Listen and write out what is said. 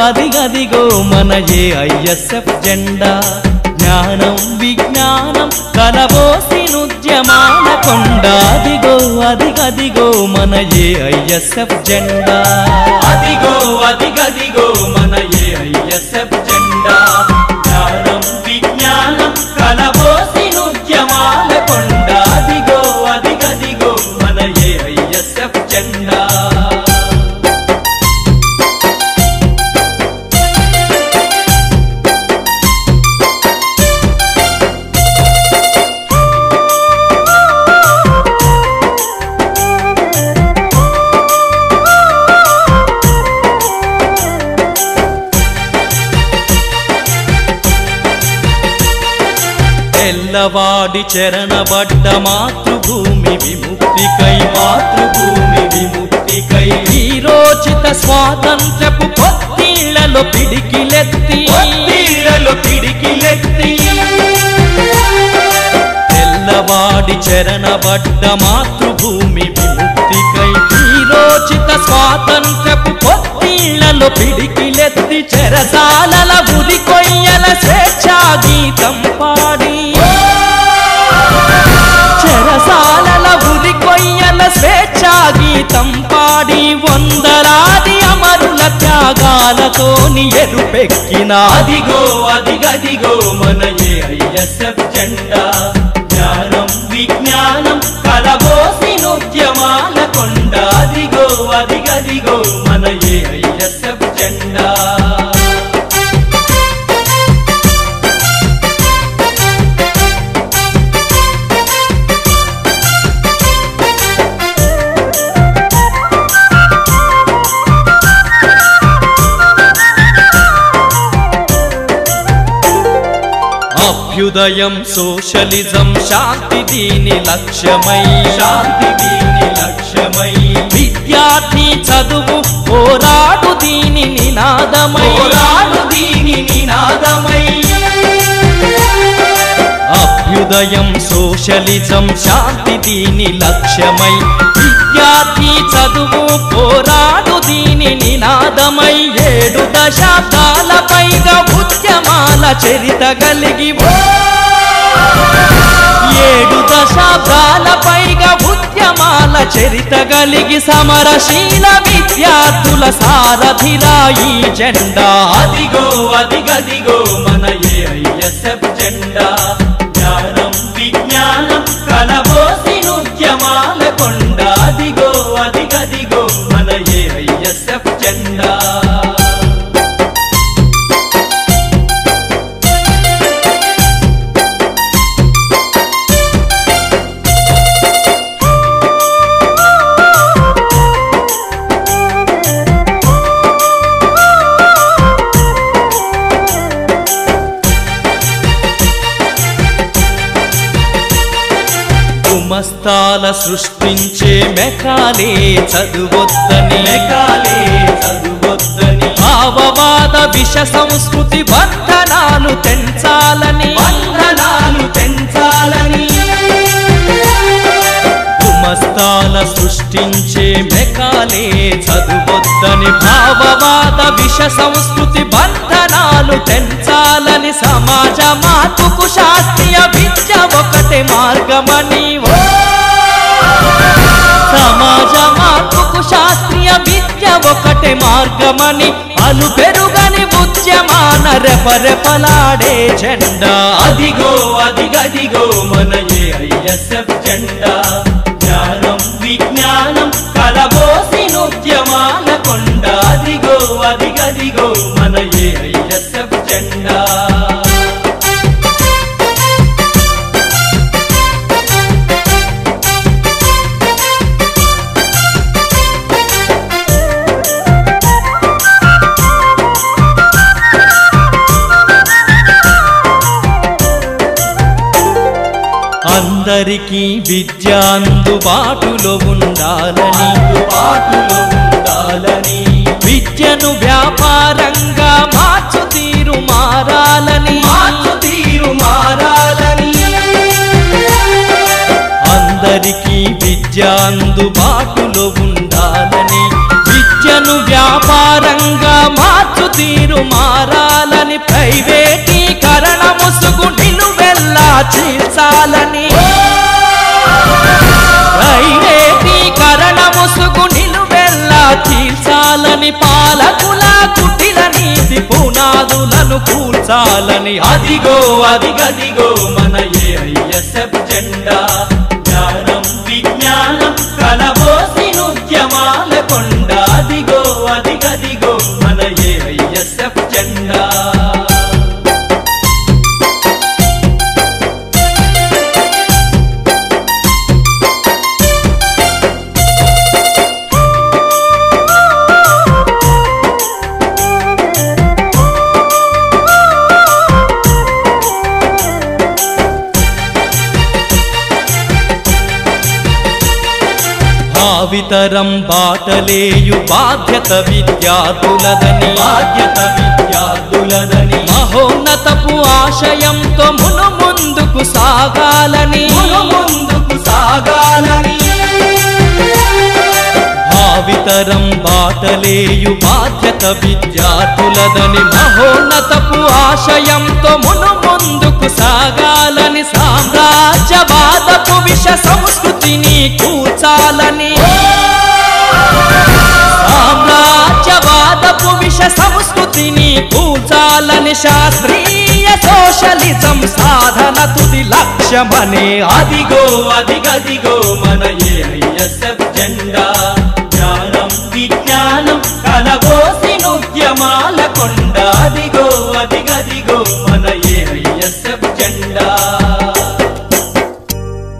అదిగదిగో మన ఏఐఎస్ఎఫ్ జెండా జ్ఞానం విజ్ఞానం కలబోసినుద్యమాల కొండ అదిగో అదిగదిగో మన ఏఐఎస్ఎఫ్ జెండా అదిగో అదిగదిగో మన ఏఐఎస్ఎఫ్ జెండా జ్ఞానం విజ్ఞానం కలబోసినుద్యమాల కొండ అదిగో అదిగదిగో మన ఏఐఎస్ఎఫ్ జెండా తెల్లవాడి చెరణబడ్డ మాతృభూమి విముక్తికై మాతృభూమి విముక్తికై వీరోచిత స్వాతంత్రపు పొత్తిళ్లలో పిడికిలెత్తి తెల్లవాడి చెరణబడ్డ మాతృభూమి విముక్తికై వీరోచిత స్వాతంత్రపు పొత్తిళ్లలో పిడికిలెత్తి చెరసాలల ఉరి కొయ్యల స్వేచ్ఛా గీతం పాడి చెరసాలల ఉరి కొయ్యల స్వేచ్ఛా గీతం పాడి వందలాది అమరుల త్యాగాలతోని ఎరుపెక్కిన అదిగో అదిగదిగో మన ఏఐఎస్ఎఫ్ జెండా జ్ఞానం విజ్ఞానం కలబోసినుద్యమాల కొండ అదిగో అదిగదిగో మన ఏఐఎస్ఎఫ్ జెండా అభ్యుదయం సోషలిజం శాంతి దీని లక్ష్యమై విద్యార్థి చదువు పోరాడు దీని నినాదమై అభ్యుదయం సోషలిజం శాంతి దీని లక్ష్యమై విద్యార్థి చదువు పోరాడు దీని నినాదమై 7 దశాబ్దాల పైగా ఉద్యమాల చరిత కలిగి 7 దశాబ్దాల పైగా ఉద్యమాల చరిత కలిగి సమరశీల విద్యార్థుల సారథిరా ఈ జెండా అదిగో అదిగదిగో మన ఏఐఎస్ఎఫ్ జెండా జ్ఞానం విజ్ఞానం కలబోసినుద్యమాల కొండ అదిగో అదిగదిగో మన ఏఐఎస్ఎఫ్ జెండా మస్తాల సృష్టించే మెకాలే చదువొద్దని భావవాద విష సంస్కృతి బంధనాలు తెంచాలని మస్తాల సృష్టించే మెకాలే చదువొద్దని భావవాద విష సంస్కృతి బంధనాలు తెంచాలని సమాజ మార్పుకు శాస్త్రీయ విద్య ఒకటే మార్గమని సమాజ మార్పుకు శాస్త్రీయ విద్య ఒకటే మార్గమని అలు పెరుగని ఉద్యమాన రెపరెపలాడే జెండా అదిగో అదిగదిగో మన ఏఐఎస్ఎఫ్ జెండా జ్ఞానం విజ్ఞానం కలబోసినుద్యమాల కొండ అదిగో అదిగదిగో మన ఏఐఎస్ఎఫ్ జెండా అందరికీ విద్య అందుబాటులో ఉండాలని విద్యను వ్యాపారంగా మార్చు తీరు మారాలని అందరికీ విద్య అందుబాటులో ఉండాలని విద్యను వ్యాపారంగా మార్చు తీరు తీరు మారాలని ప్రైవేటీకరణ ముసుగు నిలువెల్లా చీల్చాలని ప్రైవేటీకరణ ముసుగు నిలువెల్లా చీల్చాలని పాలకుల కుటిల నీతి పునాదులను కూల్చాలని అదిగో అదిగదిగో మన ఏఐఎస్ఎఫ్ జెండా జ్ఞానం విజ్ఞానం కలబోసి ఉద్యమాల కొండ అదిగో అదిగదిగో మన ఏఐఎస్ఎఫ్ జెండా భావితరం బాటలేయు బాధ్యత విద్యార్థులదని మహోన్నతపు ఆశయంతో ముందుకు సాగాలని భావితరం బాటలేయు బాధ్యత విద్యార్థులదని మహోన్నతపు ఆశయంతో ముందుకు సాగాలని సామ్రాజ్యవాదపు విష సంస్కృతిని కూల్చాలని సామ్రాజ్యవాదపు విష సంస్కృతిని కూల్చాలని శాస్త్రీయ సోషలిజం సాధన తుది లక్ష్యమనే అదిగో అదిగదిగో మన ఏఐఎస్ఎఫ్ జెండా